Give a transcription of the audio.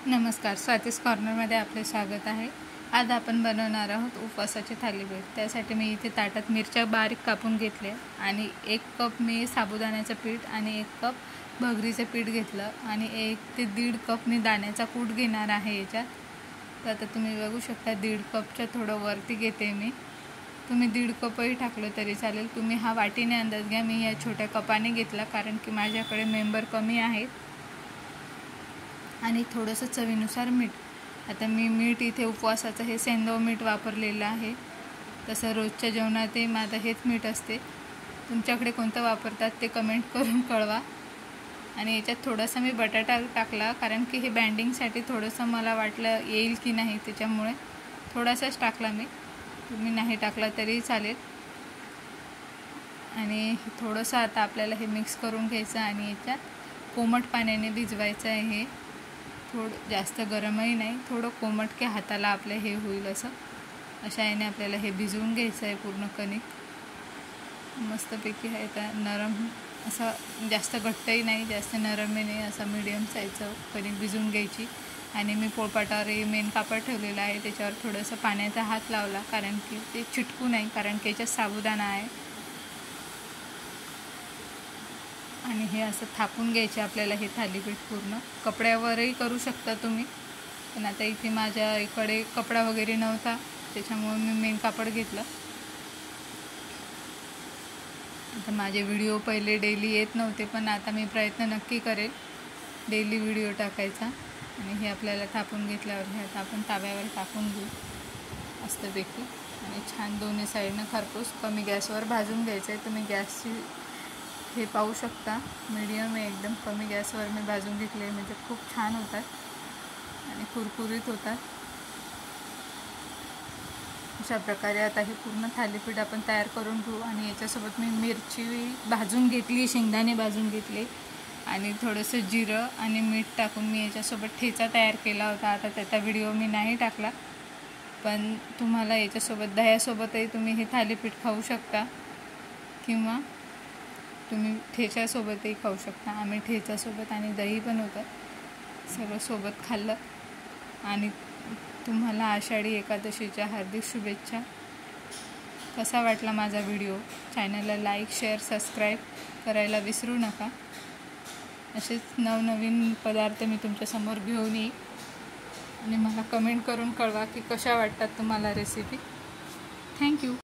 नमस्कार, स्वातीस कॉर्नरमध्ये आपले स्वागत आहे। आज आपण बनवणार आहोत उपवासाचे थालीपीठ। त्यासाठी मी इथे ताटात मिरच्या बारीक कापून घेतल्या आणि 1 कप मी साबुदाण्याचं पीठ आणि 1 कप भगरीचं पीठ घेतलं आणि 1 ते 1.5 कप मी दाण्याचा कूट घेणार आहे याच्यात। तर आता तुम्ही बघू शकता 1.5 कपच्या थोडं वरती घेते मी। तुम्ही 1.5 कपही टाकलं तरी चालेल। तुम्ही हा वाटीने अंदाज घ्या। मी या छोट्या कपाने घेतला कारण की माझ्याकडे मेंबर कमी आहेत। आणि थोडंसं चवीनुसार मीठ। आता मी मीठ इथे उपवासाचं हे सेंधव मीठ वापरलेलं आहे। तसं रोजच्या जेवणात माझं हेच मीठ असते। तुमच्याकडे कोणतं वापरतात ते कमेंट करून कळवा। आणि याच्यात थोडासा मी बटाटा टाकला कारण की हे बँडिंगसाठी थोडंसं मला वाटलं येईल की नाही, त्याच्यामुळे थोडासाच टाकला मी। तुम्ही नाही टाकला तरी चालेल। आणि थोडंसं आता आपल्याला हे मिक्स करून घ्यायचं आणि याच्यात कोमट पाण्याने भिजवायचं आहे। हे थोडं जास्त गरमही नाही, थोडं कोमट की हाताला आपल्या हे होईल अशा याने आपल्याला हे भिजवून घ्यायचं आहे। पूर्ण कणिक मस्तपैकी आहे त्या नरम, असं जास्त घट्टही नाही जास्त नरमही नाही, असा मीडियम साईजचं कणिक भिजवून घ्यायची। आणि मी पोळपाटावर मेन कापड ठेवलेलं आहे, त्याच्यावर थोडंसं पाण्याचा हात लावला कारण की ते चिटकू नाही, कारण की याच्यात साबुदाणा आहे। आणि हे असं थापून घ्यायचे आपल्याला हे थालीपीठ। पूर्ण कपड्यावरही करू शकता तुम्ही, पण आता इथे माझ्याकडे कपडा वगैरे नव्हता, त्याच्यामुळे मी मेन कापड घेतलं। आता माझे व्हिडिओ पहिले डेली येत नव्हते, पण आता मी प्रयत्न नक्की करेल डेली व्हिडिओ टाकायचा। आणि हे आपल्याला थापून घेतल्यावर हे आता आपण तव्यावर टाकून घेऊ मस्तपैकी। आणि छान दोन्ही साईडनं खरपूस कमी गॅसवर भाजून घ्यायचं आहे। तुम्ही गॅसची हे पाहू शकता, मीडियम आहे एकदम, कमी गॅसवर मी भाजून घेतले, म्हणजे खूप छान होतात आणि कुरकुरीत होतात। अशा प्रकारे आता हे पूर्ण थालीपीठ आपण तयार करून घेऊ। आणि याच्यासोबत मी मिरची भाजून घेतली, शेंगदाणे भाजून घेतले आणि थोडंसं जिरं आणि मीठ टाकून मी याच्यासोबत ठेचा तयार केला होता। आता त्याचा व्हिडिओ मी नाही टाकला, पण तुम्हाला याच्यासोबत दह्यासोबतही तुम्ही हे थालीपीठ खाऊ शकता किंवा तुम्ही ठेच्यासोबतही खाऊ शकता। आम्ही ठेच्यासोबत आणि दही पण होतं, सगळं सोबत खाल्लं। आणि तुम्हाला आषाढी एकादशीच्या हार्दिक शुभेच्छा। कसा वाटला माझा व्हिडिओ? चॅनलला लाईक, शेअर, सबस्क्राईब करायला विसरू नका। असेच नवनवीन पदार्थ मी तुमच्यासमोर घेऊन येईन आणि मला कमेंट करून कळवा की कशा वाटतात तुम्हाला रेसिपी। थँक्यू।